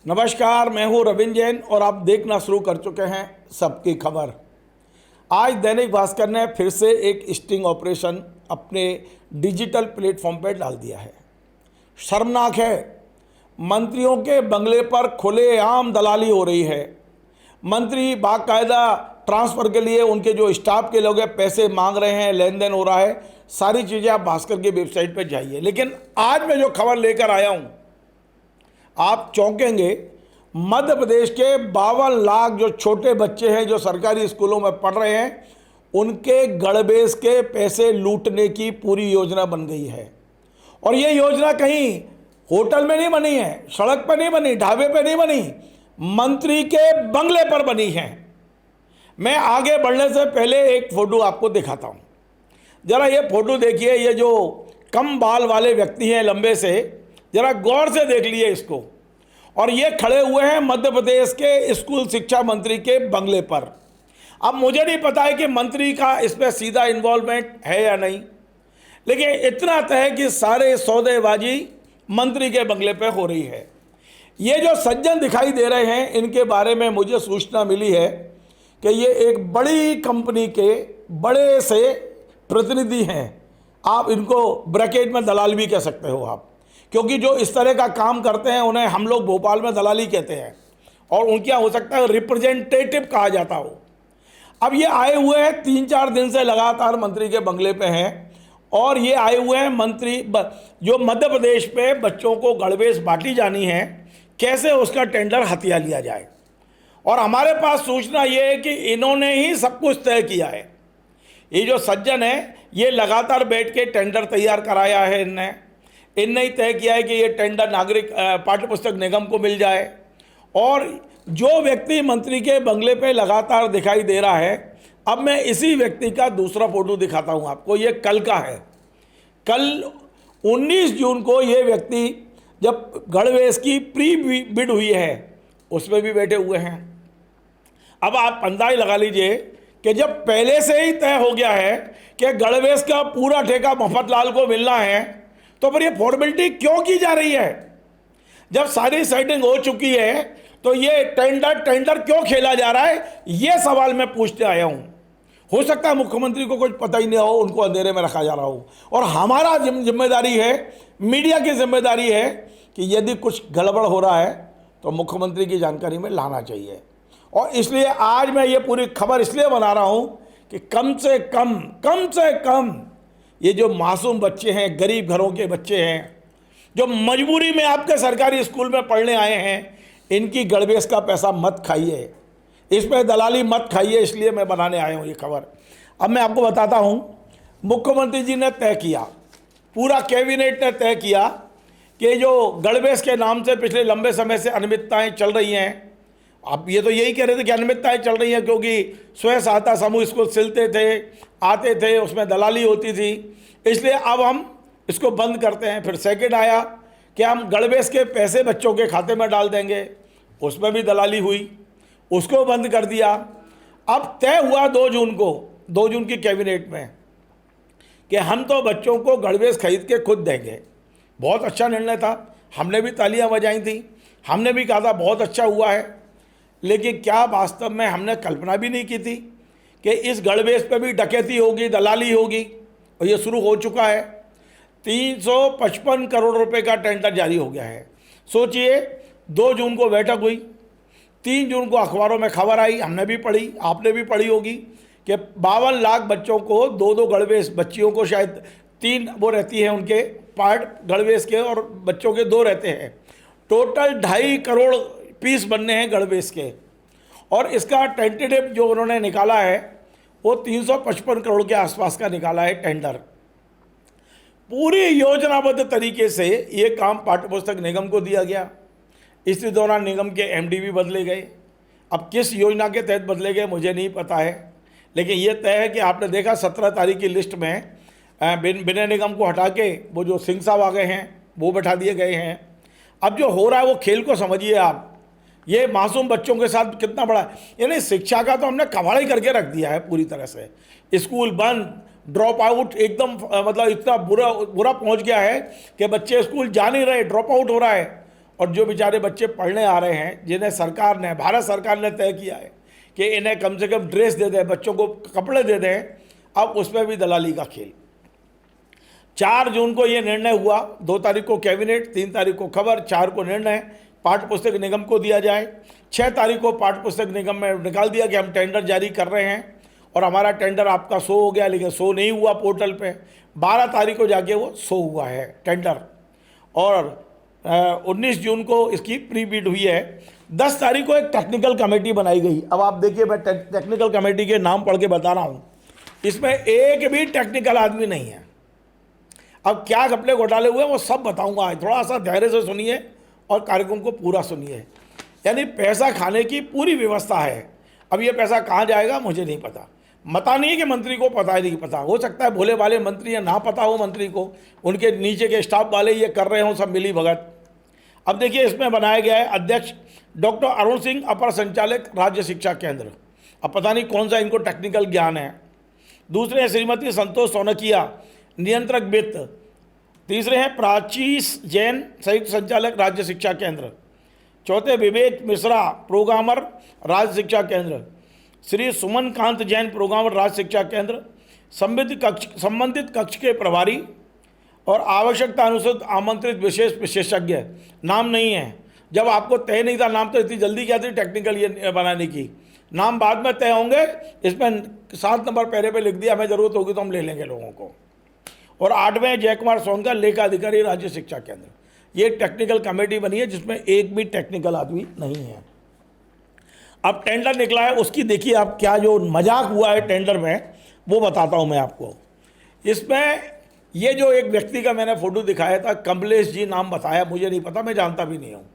नमस्कार, मैं हूं रविंद्र जैन और आप देखना शुरू कर चुके हैं सबकी खबर। आज दैनिक भास्कर ने फिर से एक स्टिंग ऑपरेशन अपने डिजिटल प्लेटफॉर्म पर डाल दिया है। शर्मनाक है, मंत्रियों के बंगले पर खुलेआम दलाली हो रही है। मंत्री बाकायदा ट्रांसफ़र के लिए उनके जो स्टाफ के लोग हैं पैसे मांग रहे हैं, लेन देन हो रहा है। सारी चीज़ें आप भास्कर की वेबसाइट पर जाइए। लेकिन आज मैं जो खबर लेकर आया हूँ आप चौंकेंगे। मध्य प्रदेश के 52 लाख जो छोटे बच्चे हैं जो सरकारी स्कूलों में पढ़ रहे हैं, उनके गणवेश के पैसे लूटने की पूरी योजना बन गई है। और ये योजना कहीं होटल में नहीं बनी है, सड़क पर नहीं बनी, ढाबे पर नहीं बनी, मंत्री के बंगले पर बनी है। मैं आगे बढ़ने से पहले एक फ़ोटो आपको दिखाता हूँ। ज़रा ये फ़ोटो देखिए। ये जो कम बाल वाले व्यक्ति हैं लंबे से, जरा गौर से देख लिए इसको। और ये खड़े हुए हैं मध्य प्रदेश के स्कूल शिक्षा मंत्री के बंगले पर। अब मुझे नहीं पता है कि मंत्री का इसमें सीधा इन्वॉल्वमेंट है या नहीं, लेकिन इतना तय है कि सारे सौदेबाजी मंत्री के बंगले पर हो रही है। ये जो सज्जन दिखाई दे रहे हैं, इनके बारे में मुझे सूचना मिली है कि ये एक बड़ी कंपनी के बड़े से प्रतिनिधि हैं। आप इनको ब्रैकेट में दलाल भी कह सकते हो आप, क्योंकि जो इस तरह का काम करते हैं उन्हें हम लोग भोपाल में दलाली कहते हैं और उनके यहाँ हो सकता है रिप्रेजेंटेटिव कहा जाता हो। अब ये आए हुए हैं 3-4 दिन से लगातार मंत्री के बंगले पे हैं और ये आए हुए हैं मंत्री जो मध्य प्रदेश पे बच्चों को गणवेश बांटी जानी है, कैसे उसका टेंडर हथिया लिया जाए। और हमारे पास सूचना ये है कि इन्होंने ही सब कुछ तय किया है। ये जो सज्जन है ये लगातार बैठ के टेंडर तैयार कराया है। इनने ही तय किया है कि ये टेंडर नागरिक पाठ्य पुस्तक निगम को मिल जाए। और जो व्यक्ति मंत्री के बंगले पे लगातार दिखाई दे रहा है, अब मैं इसी व्यक्ति का दूसरा फोटो दिखाता हूँ आपको। ये कल का है। कल 19 जून को ये व्यक्ति जब गणवेश की प्री बिड हुई है उसमें भी बैठे हुए हैं। अब आप अंदाज लगा लीजिए कि जब पहले से ही तय हो गया है कि गणवेश का पूरा ठेका मफतलाल को मिलना है, तो फिर ये फॉर्मेलिटी क्यों की जा रही है? जब सारी सेटिंग हो चुकी है तो ये टेंडर क्यों खेला जा रहा है? ये सवाल मैं पूछते आया हूं। हो सकता है मुख्यमंत्री को कुछ पता ही नहीं हो, उनको अंधेरे में रखा जा रहा हो। और हमारा जिम्मेदारी है, मीडिया की जिम्मेदारी है कि यदि कुछ गड़बड़ हो रहा है तो मुख्यमंत्री की जानकारी में लाना चाहिए। और इसलिए आज मैं ये पूरी खबर इसलिए बना रहा हूं कि कम से कम ये जो मासूम बच्चे हैं, गरीब घरों के बच्चे हैं, जो मजबूरी में आपके सरकारी स्कूल में पढ़ने आए हैं, इनकी गणवेश का पैसा मत खाइए, इसमें दलाली मत खाइए। इसलिए मैं बनाने आया हूँ ये खबर। अब मैं आपको बताता हूँ, मुख्यमंत्री जी ने तय किया, पूरा कैबिनेट ने तय किया कि जो गणवेश के नाम से पिछले लंबे समय से अनियमितताएँ चल रही हैं। अब ये तो यही कह रहे थे कि अनियमितताएँ चल रही हैं क्योंकि स्वयं सहायता समूह इसको सिलते थे, आते थे, उसमें दलाली होती थी, इसलिए अब हम इसको बंद करते हैं। फिर सेकंड आया कि हम गणवेश के पैसे बच्चों के खाते में डाल देंगे, उसमें भी दलाली हुई, उसको बंद कर दिया। अब तय हुआ 2 जून की कैबिनेट में कि हम तो बच्चों को गणवेश खरीद के खुद देंगे। बहुत अच्छा निर्णय था, हमने भी तालियां बजाई थी, हमने भी कहा था बहुत अच्छा हुआ है। लेकिन क्या वास्तव में हमने कल्पना भी नहीं की थी कि इस गणवेश पे भी डकैती होगी, दलाली होगी। और ये शुरू हो चुका है। 355 करोड़ रुपए का टेंडर जारी हो गया है। सोचिए, 2 जून को बैठक हुई, 3 जून को अखबारों में खबर आई, हमने भी पढ़ी, आपने भी पढ़ी होगी कि 52 लाख बच्चों को 2 गणवेश, बच्चियों को शायद 3 वो रहती हैं उनके पार्ट गणवेश के और बच्चों के 2 रहते हैं। टोटल 2.5 करोड़ पीस बनने हैं गणवेश के। और इसका टेंटेटिव जो उन्होंने निकाला है वो 355 करोड़ के आसपास का निकाला है टेंडर। पूरी योजनाबद्ध तरीके से ये काम पाठ्य पुस्तक निगम को दिया गया। इसी दौरान निगम के एमडी भी बदले गए। अब किस योजना के तहत बदले गए मुझे नहीं पता है, लेकिन ये तय है कि आपने देखा 17 तारीख की लिस्ट में विनय निगम को हटा के वो जो सिंह साहब आ गए हैं वो बैठा दिए गए हैं। अब जो हो रहा है वो खेल को समझिए आप। ये मासूम बच्चों के साथ कितना बड़ा, यानी शिक्षा का तो हमने कबाड़ ही करके रख दिया है पूरी तरह से। स्कूल बंद, ड्रॉप आउट एकदम, मतलब इतना बुरा पहुंच गया है कि बच्चे स्कूल जा नहीं रहे, ड्रॉप आउट हो रहा है। और जो बेचारे बच्चे पढ़ने आ रहे हैं, जिन्हें सरकार ने, भारत सरकार ने तय किया है कि इन्हें कम से कम ड्रेस दे दें, बच्चों को कपड़े दे दें, अब उसमें भी दलाली का खेल। 4 जून को ये निर्णय हुआ, 2 तारीख को कैबिनेट, 3 तारीख को खबर, 4 को निर्णय पाठ्य पुस्तक निगम को दिया जाए। 6 तारीख को पाठ्य पुस्तक निगम में निकाल दिया कि हम टेंडर जारी कर रहे हैं, और हमारा टेंडर आपका शो हो गया, लेकिन शो नहीं हुआ पोर्टल पे। 12 तारीख को जाके वो शो हुआ है टेंडर, और 19 जून को इसकी प्री बिड हुई है। 10 तारीख को एक टेक्निकल कमेटी बनाई गई। अब आप देखिए, मैं टेक्निकल कमेटी के नाम पढ़ के बता रहा हूँ, इसमें एक भी टेक्निकल आदमी नहीं है। अब क्या घपले घोटाले हुए वो सब बताऊंगा, थोड़ा सा धैर्य से सुनिए और कार्यक्रम को पूरा सुनिए। यानी पैसा खाने की पूरी व्यवस्था है। अब ये पैसा कहाँ जाएगा मुझे नहीं पता, पता नहीं है कि मंत्री को पता ही नहीं पता, हो सकता है भोले वाले मंत्री या ना पता हो मंत्री को, उनके नीचे के स्टाफ वाले ये कर रहे हों सब मिली भगत। अब देखिए, इसमें बनाया गया है अध्यक्ष डॉक्टर अरुण सिंह, अपर संचालक राज्य शिक्षा केंद्र। अब पता नहीं कौन सा इनको टेक्निकल ज्ञान है। दूसरे हैं श्रीमती संतोष सोनकिया, नियंत्रक वित्त। तीसरे हैं प्राचीस जैन, संयुक्त संचालक राज्य शिक्षा केंद्र। चौथे विवेक मिश्रा, प्रोग्रामर राज्य शिक्षा केंद्र। श्री सुमन कांत जैन, प्रोग्रामर राज्य शिक्षा केंद्र। संबंधित कक्ष के प्रभारी और आवश्यकता अनुसार आमंत्रित विशेष विशेषज्ञ। नाम नहीं है, जब आपको तय नहीं था नाम तो इतनी जल्दी क्या थी टेक्निकल ये बनाने की, नाम बाद में तय होंगे। इसमें 7 नंबर पहले पे लिख दिया, हमें ज़रूरत होगी तो हम ले लेंगे लोगों को। और 8वें जयकुमार सोनकर, लेखा अधिकारी राज्य शिक्षा केंद्र। ये टेक्निकल कमेटी बनी है जिसमें एक भी टेक्निकल आदमी नहीं है। अब टेंडर निकला है, उसकी देखिए आप क्या जो मजाक हुआ है टेंडर में वो बताता हूँ मैं आपको। इसमें ये जो एक व्यक्ति का मैंने फोटो दिखाया था, कमलेश जी नाम बताया, मुझे नहीं पता, मैं जानता भी नहीं हूँ।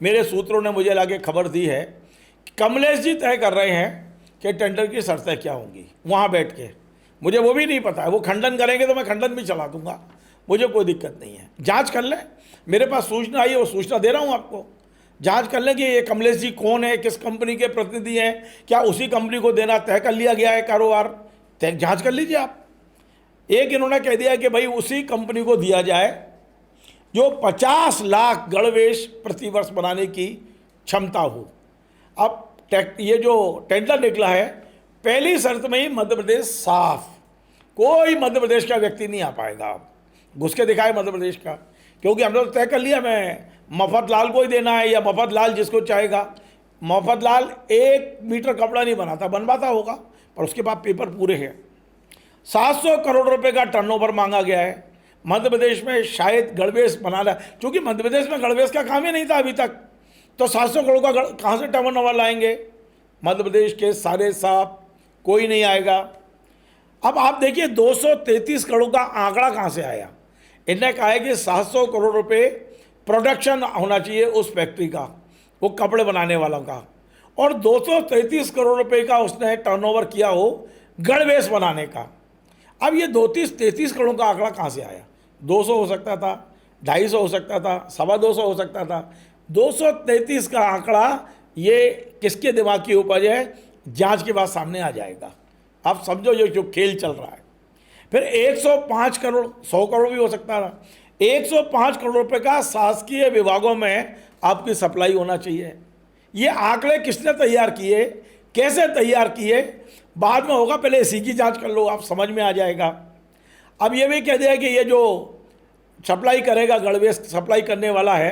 मेरे सूत्रों ने मुझे लाके खबर दी है कि कमलेश जी तय कर रहे हैं कि टेंडर की शर्तें क्या होंगी वहाँ बैठ के। मुझे वो भी नहीं पता है, वो खंडन करेंगे तो मैं खंडन भी चला दूंगा, मुझे कोई दिक्कत नहीं है। जांच कर लें, मेरे पास सूचना आई है, वो सूचना दे रहा हूँ आपको। जांच कर लें कि ये कमलेश जी कौन है, किस कंपनी के प्रतिनिधि हैं, क्या उसी कंपनी को देना तय कर लिया गया है कारोबार, जांच कर लीजिए आप। एक इन्होंने कह दिया कि भाई उसी कंपनी को दिया जाए जो 50 लाख गणवेश प्रतिवर्ष बनाने की क्षमता हो। अब ये जो टेंडर निकला है, पहली शर्त में ही मध्य प्रदेश साफ, कोई मध्य प्रदेश का व्यक्ति नहीं आ पाएगा। आप घुस के दिखाए मध्य प्रदेश का, क्योंकि हमने तो तय कर लिया मैं मफत लाल को ही देना है, या मफत लाल जिसको चाहेगा। मफत लाल 1 मीटर कपड़ा नहीं बनाता, बनवाता होगा, पर उसके बाद पेपर पूरे हैं। 700 करोड़ रुपए का टर्नओवर मांगा गया है। मध्य प्रदेश में शायद गणवेश बनाना, क्योंकि मध्य प्रदेश में गणवेश का काम ही नहीं था अभी तक, तो 700 करोड़ का कहाँ से टर्नओवर लाएंगे? मध्य प्रदेश के सारे साफ कोई नहीं आएगा। अब आप देखिए 233 करोड़ का आंकड़ा कहाँ से आया? इन्हें कहा है कि 700 करोड़ रुपए प्रोडक्शन होना चाहिए उस फैक्ट्री का, वो कपड़े बनाने वालों का, और 233 करोड़ रुपए का उसने टर्नओवर किया हो गणवेश बनाने का। अब ये 233 करोड़ का आंकड़ा कहाँ से आया? 200 हो सकता था, 250 हो सकता था, 225 हो सकता था। 233 का आंकड़ा ये किसके दिमाग की उपज है? जांच के बाद सामने आ जाएगा। आप समझो ये जो खेल चल रहा है। फिर 105 करोड़, 100 करोड़ भी हो सकता था। 105 करोड़ रुपए का शासकीय विभागों में आपकी सप्लाई होना चाहिए। ये आंकड़े किसने तैयार किए, कैसे तैयार किए, बाद में होगा, पहले इसी की जांच कर लो, आप समझ में आ जाएगा। अब ये भी कह दिया कि ये जो सप्लाई करेगा, गणवेश सप्लाई करने वाला है,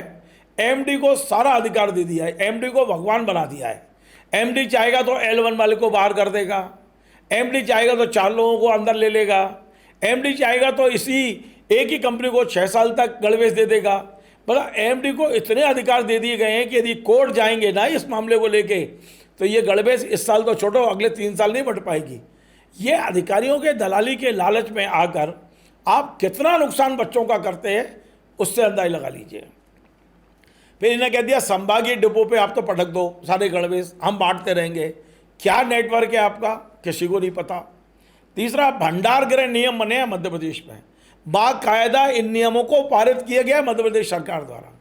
एमडी को सारा अधिकार दे दिया है, एमडी को भगवान बना दिया है। एमडी चाहेगा तो L1 वाले को बाहर कर देगा, एमडी चाहेगा तो 4 लोगों को अंदर ले लेगा, एमडी चाहेगा तो इसी एक ही कंपनी को 6 साल तक गणवेश दे देगा। मतलब एमडी को इतने अधिकार दे दिए गए हैं कि यदि कोर्ट जाएंगे ना इस मामले को लेके, तो ये गणवेश इस साल तो छोड़ो, अगले 3 साल नहीं बढ़ पाएगी। ये अधिकारियों के दलाली के लालच में आकर आप कितना नुकसान बच्चों का करते हैं उससे अंदाजा लगा लीजिए। फिर इन्हें कह दिया संभागीय डिपो पे आप तो पटक दो सारे गणवेश, हम बांटते रहेंगे। क्या नेटवर्क है आपका, किसी को नहीं पता। तीसरा, भंडार गृह नियम बने हैं मध्य प्रदेश में, बाकायदा इन नियमों को पारित किया गया मध्य प्रदेश सरकार द्वारा।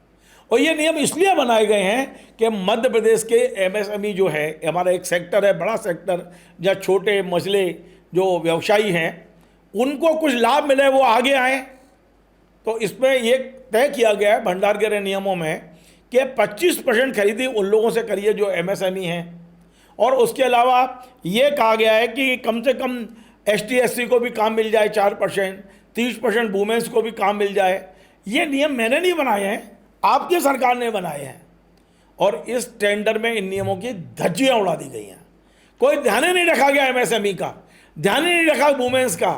और ये नियम इसलिए बनाए गए हैं कि मध्य प्रदेश के एमएसएमई जो है, हमारा एक सेक्टर है, बड़ा सेक्टर, जहाँ छोटे मझले जो व्यवसायी हैं उनको कुछ लाभ मिले, वो आगे आए। तो इसमें ये तय किया गया है भंडार गृह नियमों में कि 25% खरीदी उन लोगों से करिए जो एमएसएमई हैं, और उसके अलावा ये कहा गया है कि कम से कम एसटी एससी को भी काम मिल जाए 4%, 30% वुमेन्स को भी काम मिल जाए। ये नियम मैंने नहीं बनाए हैं, आपकी सरकार ने बनाए हैं, और इस टेंडर में इन नियमों की धज्जियां उड़ा दी गई हैं। कोई ध्यान ही नहीं रखा गया एमएसएमई का, ध्यान ही नहीं रखा वुमेन्स का,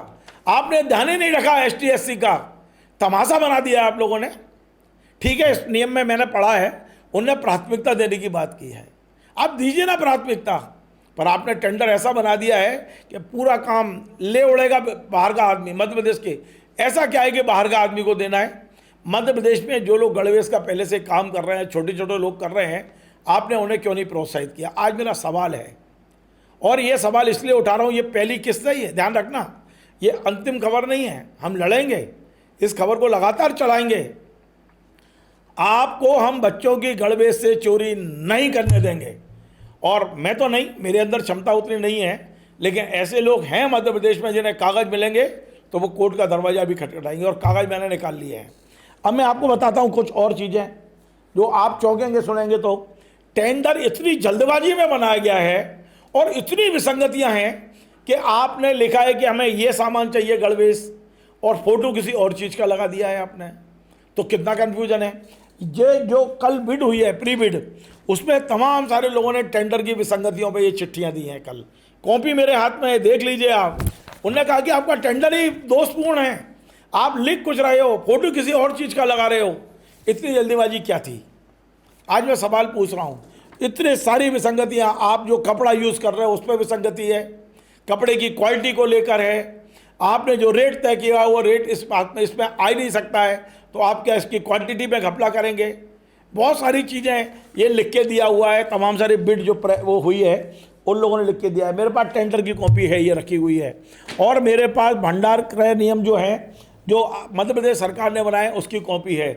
आपने ध्यान ही नहीं रखा एसटी एससी का, तमाशा बना दिया आप लोगों ने। ठीक है, इस नियम में मैंने पढ़ा है, उनने प्राथमिकता देने की बात की है, आप दीजिए ना प्राथमिकता, पर आपने टेंडर ऐसा बना दिया है कि पूरा काम ले उड़ेगा बाहर का आदमी, मध्य प्रदेश के। ऐसा क्या है कि बाहर का आदमी को देना है? मध्य प्रदेश में जो लोग गणवेश का पहले से काम कर रहे हैं, छोटे छोटे लोग कर रहे हैं, आपने उन्हें क्यों नहीं प्रोत्साहित किया? आज मेरा सवाल है, और ये सवाल इसलिए उठा रहा हूँ, ये पहली किस्त नहीं है, ध्यान रखना, ये अंतिम खबर नहीं है। हम लड़ेंगे, इस खबर को लगातार चलाएंगे। आपको हम बच्चों की गणवेश से चोरी नहीं करने देंगे, और मैं तो नहीं, मेरे अंदर क्षमता उतनी नहीं है, लेकिन ऐसे लोग हैं मध्य प्रदेश में जिन्हें कागज़ मिलेंगे तो वो कोर्ट का दरवाज़ा भी खटखटाएंगे, और कागज़ मैंने निकाल लिए हैं। अब मैं आपको बताता हूँ कुछ और चीज़ें जो आप चौंकेंगे सुनेंगे तो। टेंडर इतनी जल्दबाजी में बनाया गया है और इतनी विसंगतियाँ हैं कि आपने लिखा है कि हमें ये सामान चाहिए गणवेश, और फोटो किसी और चीज़ का लगा दिया है आपने, तो कितना कन्फ्यूजन है। ये जो कल बिड हुई है, प्री बिड, उसमें तमाम सारे लोगों ने टेंडर की विसंगतियों पे ये चिट्ठियां दी हैं। कल कॉपी मेरे हाथ में है, देख लीजिए आप। उन्होंने कहा कि आपका टेंडर ही दोषपूर्ण है, आप लिख कुछ रहे हो, फोटो किसी और चीज़ का लगा रहे हो। इतनी जल्दीबाजी क्या थी? आज मैं सवाल पूछ रहा हूँ, इतनी सारी विसंगतियाँ, आप जो कपड़ा यूज़ कर रहे हो उस पर विसंगति है, कपड़े की क्वालिटी को लेकर है, आपने जो रेट तय किया वो रेट इस बात में इसमें आ ही नहीं सकता है, तो आप क्या इसकी क्वांटिटी में घपला करेंगे? बहुत सारी चीज़ें ये लिख के दिया हुआ है, तमाम सारी बिड जो वो हुई है उन लोगों ने लिख के दिया है। मेरे पास टेंडर की कॉपी है, ये रखी हुई है, और मेरे पास भंडार क्रय नियम जो है, जो मध्य प्रदेश सरकार ने बनाए, उसकी कॉपी है।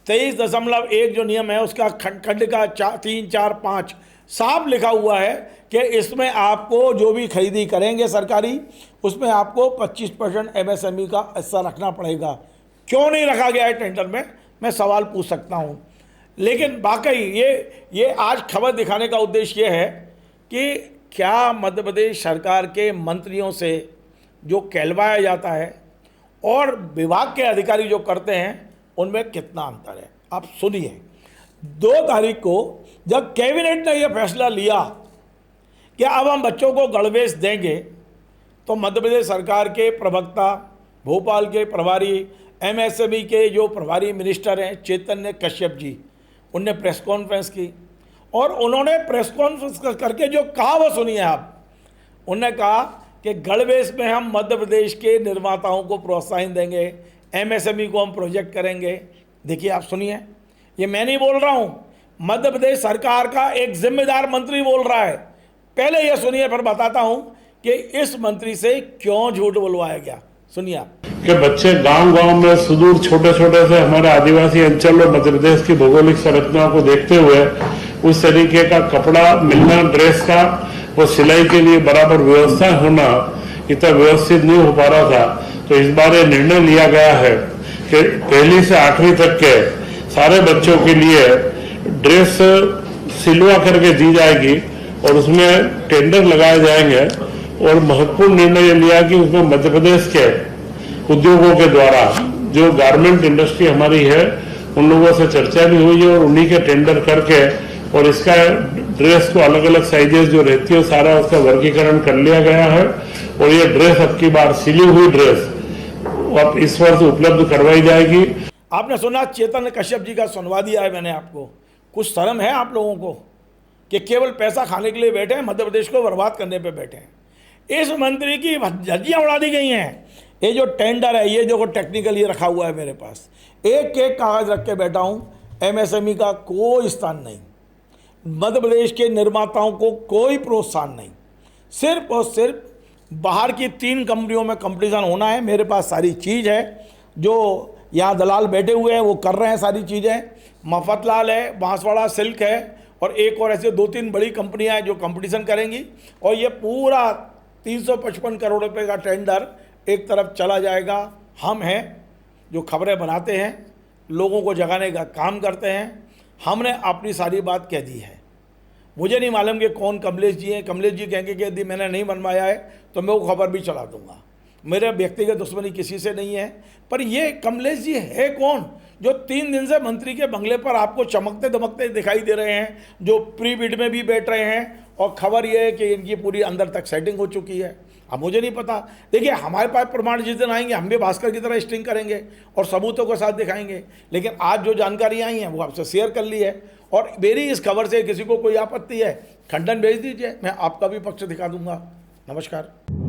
23.1 जो नियम है उसका खंड का 3, 4, 5 साफ लिखा हुआ है कि इसमें आपको जो भी खरीदी करेंगे सरकारी, उसमें आपको 25% एमएसएमई का हिस्सा रखना पड़ेगा। क्यों नहीं रखा गया है टेंडर में, मैं सवाल पूछ सकता हूँ। लेकिन वाकई ये आज खबर दिखाने का उद्देश्य ये है कि क्या मध्य प्रदेश सरकार के मंत्रियों से जो कहलवाया जाता है और विभाग के अधिकारी जो करते हैं, उनमें कितना अंतर है। आप सुनिए, 2 तारीख को जब कैबिनेट ने यह फैसला लिया कि अब हम बच्चों को गणवेश देंगे, तो मध्य प्रदेश सरकार के प्रवक्ता, भोपाल के प्रभारी एमएसएमई के जो प्रभारी मिनिस्टर हैं चैतन्य कश्यप जी, उनने प्रेस कॉन्फ्रेंस की, और उन्होंने प्रेस कॉन्फ्रेंस करके जो कहा वो सुनिए आप। उन्होंने कहा कि गणवेश में हम मध्य प्रदेश के निर्माताओं को प्रोत्साहन देंगे, एमएसएमई को हम प्रोजेक्ट करेंगे। देखिए आप सुनिए, ये मैं नहीं बोल रहा हूँ, मध्य प्रदेश सरकार का एक जिम्मेदार मंत्री बोल रहा है। पहले ये सुनिए, फिर बताता हूँ कि इस मंत्री से क्यों झूठ बुलवाया गया। सुनिए आप। कि बच्चे गांव-गांव में सुदूर छोटे-छोटे से हमारे आदिवासी अंचल और मध्य प्रदेश की भौगोलिक संरचना को देखते हुए उस तरीके का कपड़ा मिलना, ड्रेस का वो सिलाई के लिए बराबर व्यवस्था होना इतना व्यवस्थित नहीं हो पा रहा था। तो इस बार ये निर्णय लिया गया है कि 1ली से 8वीं तक के सारे बच्चों के लिए ड्रेस सिलवा करके दी जाएगी और उसमें टेंडर लगाए जाएंगे। और महत्वपूर्ण निर्णय ये लिया कि उसमें मध्य प्रदेश के उद्योगों के द्वारा जो गारमेंट इंडस्ट्री हमारी है उन लोगों से चर्चा भी हुई है और उन्हीं के टेंडर करके और इसका ड्रेस को अलग अलग साइजेस जो रहती है सारा उसका वर्गीकरण कर लिया गया है। और ये ड्रेस अब की बार सिली हुई ड्रेस अब इस वर्ष उपलब्ध करवाई जाएगी। आपने सुना चैतन्य कश्यप जी का सुनवा दिया है मैंने आपको। कुछ शर्म है आप लोगों को कि केवल पैसा खाने के लिए बैठे हैं, मध्य प्रदेश को बर्बाद करने पे बैठे हैं। इस मंत्री की धज्जियां उड़ा दी गई हैं। ये जो टेंडर है, ये जो टेक्निकल ये रखा हुआ है मेरे पास, एक एक कागज रख के बैठा हूँ। एमएसएमई का कोई स्थान नहीं, मध्य प्रदेश के निर्माताओं को कोई प्रोत्साहन नहीं, सिर्फ और सिर्फ बाहर की 3 कंपनियों में कंपटीशन होना है। मेरे पास सारी चीज़ है, जो यहाँ दलाल बैठे हुए हैं वो कर रहे हैं सारी चीज़ें। मफतलाल है, बांसवाड़ा सिल्क है, और एक और ऐसे 2-3 बड़ी कंपनियां हैं जो कंपटीशन करेंगी। और ये पूरा 355 करोड़ रुपए का टेंडर एक तरफ चला जाएगा। हम हैं जो खबरें बनाते हैं, लोगों को जगाने का काम करते हैं, हमने अपनी सारी बात कह दी है। मुझे नहीं मालूम कि कौन कमलेश जी हैं। कमलेश जी कहेंगे कि यदि मैंने नहीं बनवाया है तो मैं वो खबर भी चला दूंगा। मेरे व्यक्तिगत दुश्मनी किसी से नहीं है। पर ये कमलेश जी है कौन जो 3 दिन से मंत्री के बंगले पर आपको चमकते दमकते दिखाई दे रहे हैं, जो प्री बिड में भी बैठ रहे हैं, और खबर ये है कि इनकी पूरी अंदर तक सेटिंग हो चुकी है। अब मुझे नहीं पता। देखिए, हमारे पास प्रमाण जिस दिन आएंगे हम भी भास्कर की तरह स्टिंग करेंगे और सबूतों के साथ दिखाएंगे। लेकिन आज जो जानकारी आई है वो आपसे शेयर कर ली है, और मेरी इस खबर से किसी को कोई आपत्ति है, खंडन भेज दीजिए, मैं आपका भी पक्ष दिखा दूंगा। नमस्कार।